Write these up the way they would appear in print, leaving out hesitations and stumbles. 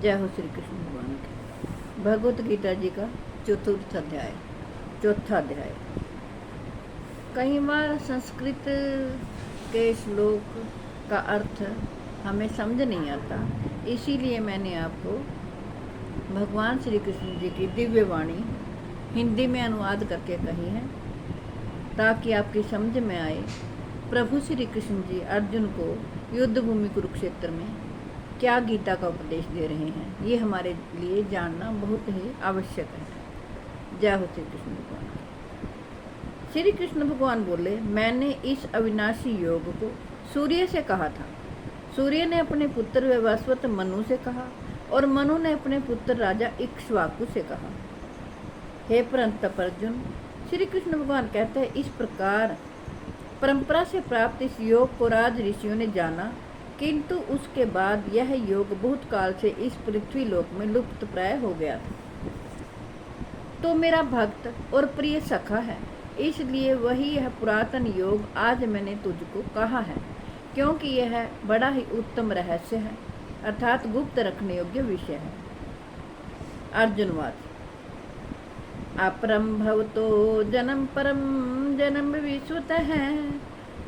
जय हो श्री कृष्ण भगवान की। भगवत गीता जी का चौथा अध्याय। कई बार संस्कृत के श्लोक का अर्थ हमें समझ नहीं आता, इसीलिए मैंने आपको भगवान श्री कृष्ण जी की दिव्य वाणी हिंदी में अनुवाद करके कही है, ताकि आपकी समझ में आए प्रभु श्री कृष्ण जी अर्जुन को युद्ध भूमि कुरुक्षेत्र में क्या गीता का उपदेश दे रहे हैं। ये हमारे लिए जानना बहुत ही आवश्यक है। जय हो श्री कृष्ण भगवान। श्री कृष्ण भगवान बोले, मैंने इस अविनाशी योग को सूर्य से कहा था। सूर्य ने अपने पुत्र वैवस्वत मनु से कहा और मनु ने अपने पुत्र राजा इक्ष्वाकु से कहा। हे परंतप अर्जुन, श्री कृष्ण भगवान कहते हैं, इस प्रकार परंपरा से प्राप्त इस योग को राज ऋषियों ने जाना, किंतु उसके बाद यह योग बहुत काल से इस पृथ्वी लोक में लुप्त प्राय हो गया था। तो मेरा भक्त और प्रिय सखा है, इसलिए वही यह पुरातन योग आज मैंने तुझको कहा है, क्योंकि यह बड़ा ही उत्तम रहस्य है, अर्थात गुप्त रखने योग्य विषय है। अर्जुनवाद। अपरम भवतो जन्म परम जन्म विश्वत है,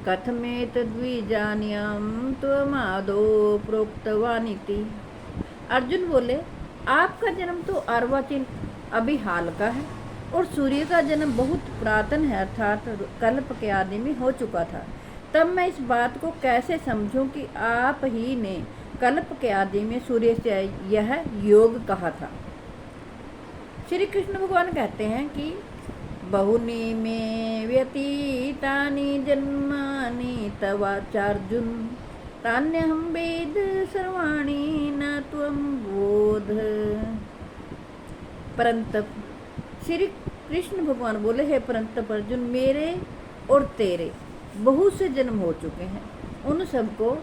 कथमेत द्विजान्यम त्वमादो प्रोक्तवानिति। अर्जुन बोले, आपका जन्म तो अर्वाचीन अभी हाल का है और सूर्य का जन्म बहुत पुरातन है, अर्थात कल्प के आदि में हो चुका था। तब मैं इस बात को कैसे समझूं कि आप ही ने कल्प के आदि में सूर्य से यह योग कहा था। श्री कृष्ण भगवान कहते हैं कि बहुनी में व्यतीतानि जन्मानि तवाचार्जुन, तान्यहं वेद सर्वाणि न त्वं बोध। परंतप श्री कृष्ण भगवान बोले, हे परंतप अर्जुन, मेरे और तेरे बहुत से जन्म हो चुके हैं, उन सबको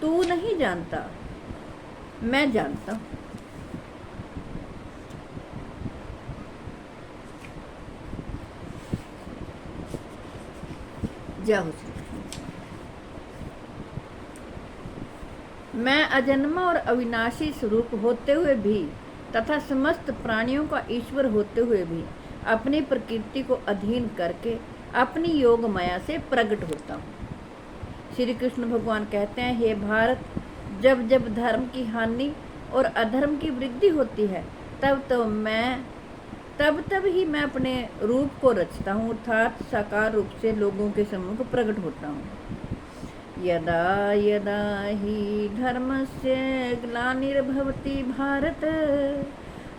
तू नहीं जानता, मैं जानता हूँ। जय हो श्री कृष्ण। मैं अजन्मा और अविनाशी स्वरूप होते हुए भी तथा समस्त प्राणियों का ईश्वर होते हुए भी अपनी प्रकृति को अधीन करके अपनी योग माया से प्रकट होता हूँ। श्री कृष्ण भगवान कहते हैं, हे भारत, जब जब धर्म की हानि और अधर्म की वृद्धि होती है, तब ही मैं अपने रूप को रचता हूँ, अर्थात साकार रूप से लोगों के सम्मुख प्रकट होता हूँ। यदा यदा ही धर्मस्य ग्लानिर्भवति भारत,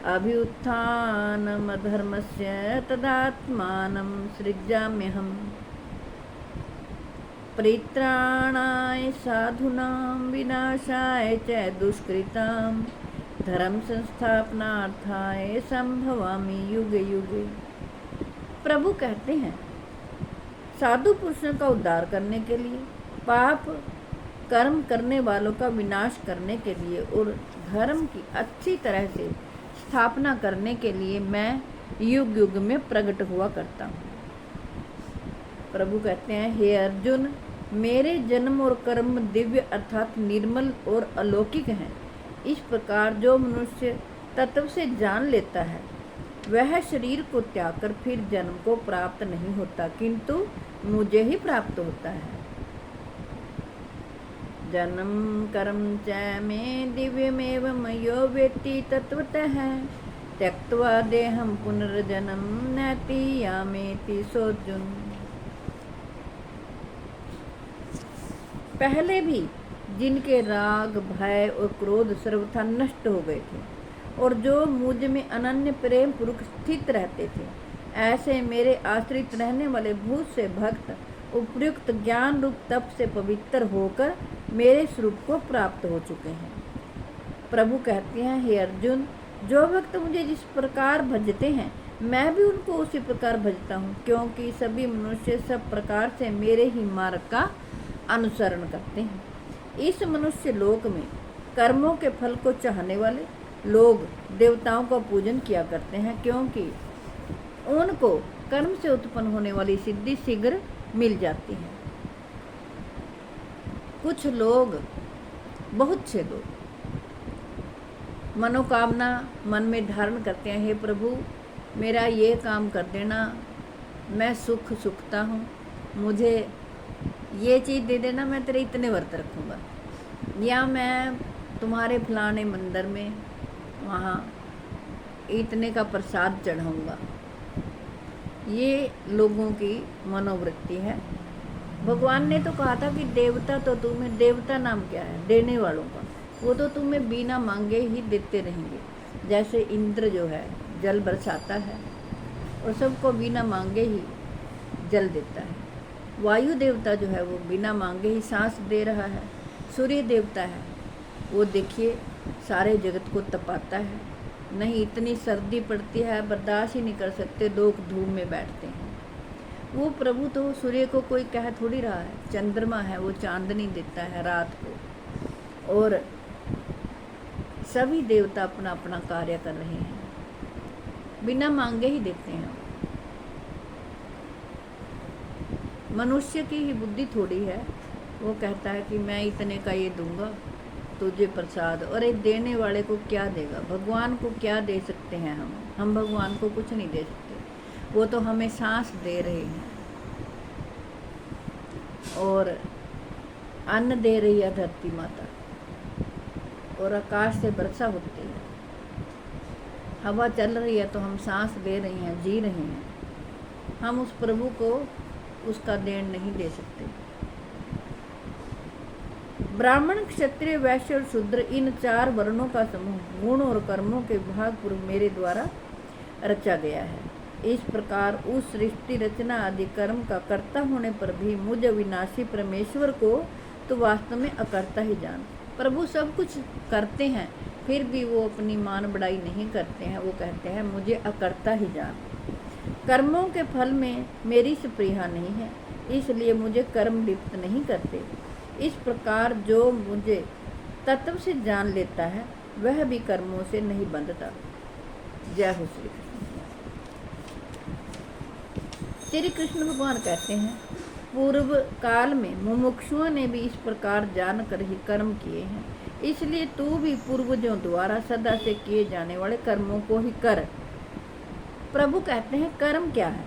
अभ्युत्थानम् अधर्मस्य तदात्मानं सृजाम्यहम्। परित्राणाय साधूनां विनाशाय च दुष्कृताम्, धर्म संस्थापनार्थाय संभवामि युगे युगे। प्रभु कहते हैं, साधु पुरुषों का उद्धार करने के लिए, पाप कर्म करने वालों का विनाश करने के लिए और धर्म की अच्छी तरह से स्थापना करने के लिए मैं युग युग में प्रकट हुआ करता हूँ। प्रभु कहते हैं, हे अर्जुन, मेरे जन्म और कर्म दिव्य अर्थात निर्मल और अलौकिक हैं। इस प्रकार जो मनुष्य तत्व से जान लेता है, वह शरीर को त्याग कर फिर जन्म को प्राप्त नहीं होता, किंतु मुझे ही प्राप्त होता है। जन्म कर्म च में दिव्यमेव मयो वेत्ति तत्वतः, त्यक्त्वा देहं पुनर्जन्म नैति यामेति सोऽर्जुन। पहले भी जिनके राग भय और क्रोध सर्वथा नष्ट हो गए थे और जो मुझ में अनन्य प्रेम पूर्वक स्थित रहते थे, ऐसे मेरे आश्रित रहने वाले बहुत से भक्त उपयुक्त ज्ञान रूप तप से पवित्र होकर मेरे स्वरूप को प्राप्त हो चुके हैं। प्रभु कहते हैं, हे अर्जुन, जो भक्त मुझे जिस प्रकार भजते हैं, मैं भी उनको उसी प्रकार भजता हूँ, क्योंकि सभी मनुष्य सब प्रकार से मेरे ही मार्ग का अनुसरण करते हैं। इस मनुष्य लोक में कर्मों के फल को चाहने वाले लोग देवताओं का पूजन किया करते हैं, क्योंकि उनको कर्म से उत्पन्न होने वाली सिद्धि शीघ्र मिल जाती है। कुछ लोग, बहुत से लोग मनोकामना मन में धारण करते हैं, हे प्रभु मेरा ये काम कर देना, मैं सुखता हूँ, मुझे ये चीज़ दे देना, मैं तेरे इतने व्रत रखूँगा, या मैं तुम्हारे फलाने मंदिर में वहाँ इतने का प्रसाद चढ़ाऊँगा। ये लोगों की मनोवृत्ति है। भगवान ने तो कहा था कि देवता तो तुम्हें, देवता नाम क्या है? देने वालों का। वो तो तुम्हें बिना मांगे ही देते रहेंगे। जैसे इंद्र जो है जल बरसाता है और सबको बिना मांगे ही जल देता है। वायु देवता जो है वो बिना मांगे ही सांस दे रहा है। सूर्य देवता है, वो देखिए सारे जगत को तपाता है। नहीं इतनी सर्दी पड़ती है, बर्दाश्त ही नहीं कर सकते, लोग धूप में बैठते हैं। वो प्रभु तो सूर्य को कोई कह थोड़ी रहा है। चंद्रमा है, वो चांदनी देता है रात को, और सभी देवता अपना अपना कार्य कर रहे हैं, बिना मांगे ही देते हैं। मनुष्य की ही बुद्धि थोड़ी है, वो कहता है कि मैं इतने का ये दूंगा तुझे प्रसाद, और एक देने वाले को क्या देगा? भगवान को क्या दे सकते हैं हम भगवान को कुछ नहीं दे सकते। वो तो हमें सांस दे रहे हैं और अन्न दे रही है धरती माता, और आकाश से वर्षा होती है, हवा चल रही है तो हम सांस ले रहे हैं, जी रहे हैं। हम उस प्रभु को उसका देन नहीं दे सकते। ब्राह्मण, क्षत्रिय, वैश्य और शूद्र, इन 4 वर्णों का समूह गुण और कर्मों के भाग पूर्व मेरे द्वारा रचा गया है। इस प्रकार उस सृष्टि रचना आदि कर्म का कर्ता होने पर भी मुझ अविनाशी परमेश्वर को तो वास्तव में अकर्ता ही जान। प्रभु सब कुछ करते हैं, फिर भी वो अपनी मान बढ़ाई नहीं करते हैं। वो कहते हैं मुझे अकर्ता ही जान। कर्मों के फल में मेरी स्पृहा नहीं है, इसलिए मुझे कर्म लिप्त नहीं करते। इस प्रकार जो मुझे तत्व से जान लेता है वह भी कर्मों से नहीं बंधता। जय हो श्री कृष्ण। श्री कृष्ण भगवान कहते हैं पूर्व काल में मुमुक्षुओं ने भी इस प्रकार जानकर ही कर्म किए हैं, इसलिए तू भी पूर्वजों द्वारा सदा से किए जाने वाले कर्मों को ही कर। प्रभु कहते हैं कर्म क्या है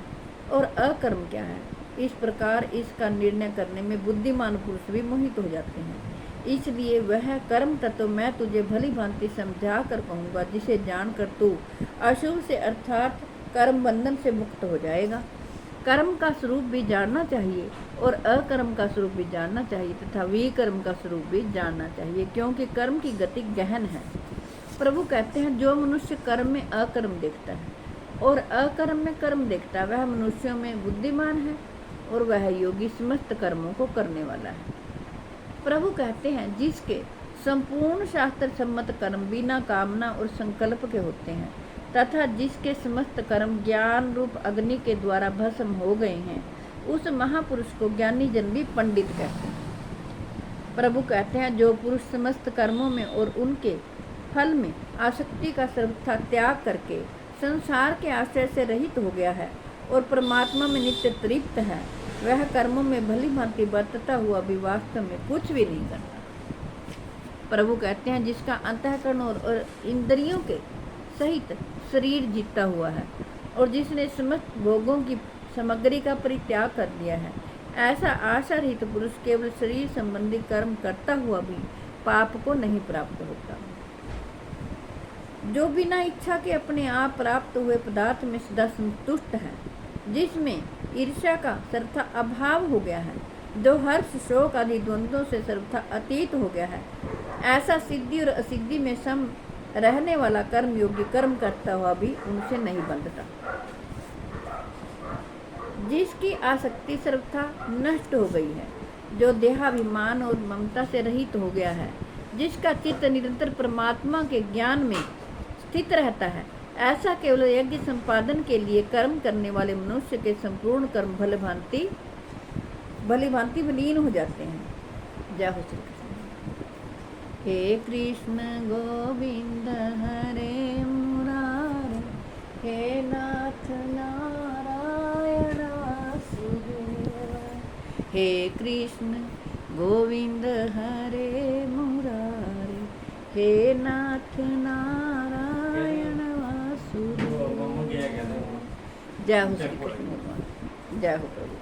और अकर्म क्या है। इस प्रकार इसका निर्णय करने में बुद्धिमान पुरुष भी मोहित हो जाते हैं। इसलिए वह कर्म तत्व मैं तुझे भली भांति समझा कर कहूँगा, जिसे जानकर तू अशुभ से अर्थात कर्म बंधन से मुक्त हो जाएगा। कर्म का स्वरूप भी जानना चाहिए और अकर्म का स्वरूप भी जानना चाहिए तथा विकर्म का स्वरूप भी जानना चाहिए, क्योंकि कर्म की गति गहन है। प्रभु कहते हैं जो मनुष्य कर्म में अकर्म देखता है और अकर्म में कर्म देखता है वह मनुष्यों में बुद्धिमान है और वह योगी समस्त कर्मों को करने वाला है। प्रभु कहते हैं जिसके संपूर्ण शास्त्र सम्मत कर्म बिना कामना और संकल्प के होते हैं तथा जिसके समस्त कर्म ज्ञान रूप अग्नि के द्वारा भस्म हो गए हैं, उस महापुरुष को ज्ञानी जन भी पंडित कहते हैं। प्रभु कहते हैं जो पुरुष समस्त कर्मों में और उनके फल में आसक्ति का सर्वथा त्याग करके संसार के आश्रय से रहित हो गया है और परमात्मा में नित्य तृप्त है, वह कर्मों में भली भांति बरतता हुआ भी वास्तव में कुछ भी नहीं करता। प्रभु कहते हैं जिसका अंतःकरण और इंद्रियों के सहित शरीर जीता हुआ है और जिसने समस्त भोगों की सामग्री का परित्याग कर दिया है, ऐसा आशा रहित पुरुष केवल शरीर संबंधी कर्म करता हुआ भी पाप को नहीं प्राप्त होता। जो बिना इच्छा के अपने आप प्राप्त हुए पदार्थ में सदा संतुष्ट है, जिसमें ईर्ष्या का सर्वथा अभाव हो गया है, जो हर्ष शोक आदि द्वंद्वों से सर्वथा अतीत हो गया है, ऐसा सिद्धि और असिद्धि में सम रहने वाला कर्म योगी कर्म करता हुआ भी उनसे नहीं बंधता। जिसकी आसक्ति सर्वथा नष्ट हो गई है, जो देहाभिमान और ममता से रहित हो गया है, जिसका चित्त निरंतर परमात्मा के ज्ञान में स्थित रहता है, ऐसा केवल यज्ञ संपादन के लिए कर्म करने वाले मनुष्य के संपूर्ण कर्म भली भांति विलीन हो जाते हैं। जय हो श्री कृष्ण। हे कृष्ण गोविंद हरे मुरारे, हे नाथ नारायण सुदेव। हे कृष्ण गोविंद हरे मुरारे, हे नाथ नारायण जय हो श्री कृष्ण भगवान, जय हो प्रभु।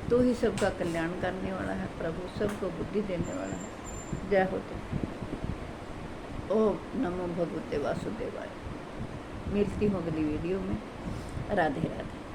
तू ही सबका कल्याण करने वाला है प्रभु, सबको बुद्धि देने वाला है। जय हो तू। ओम नमो भगवते वासुदेवाय। मिलती हूँ अगली वीडियो में। राधे राधे।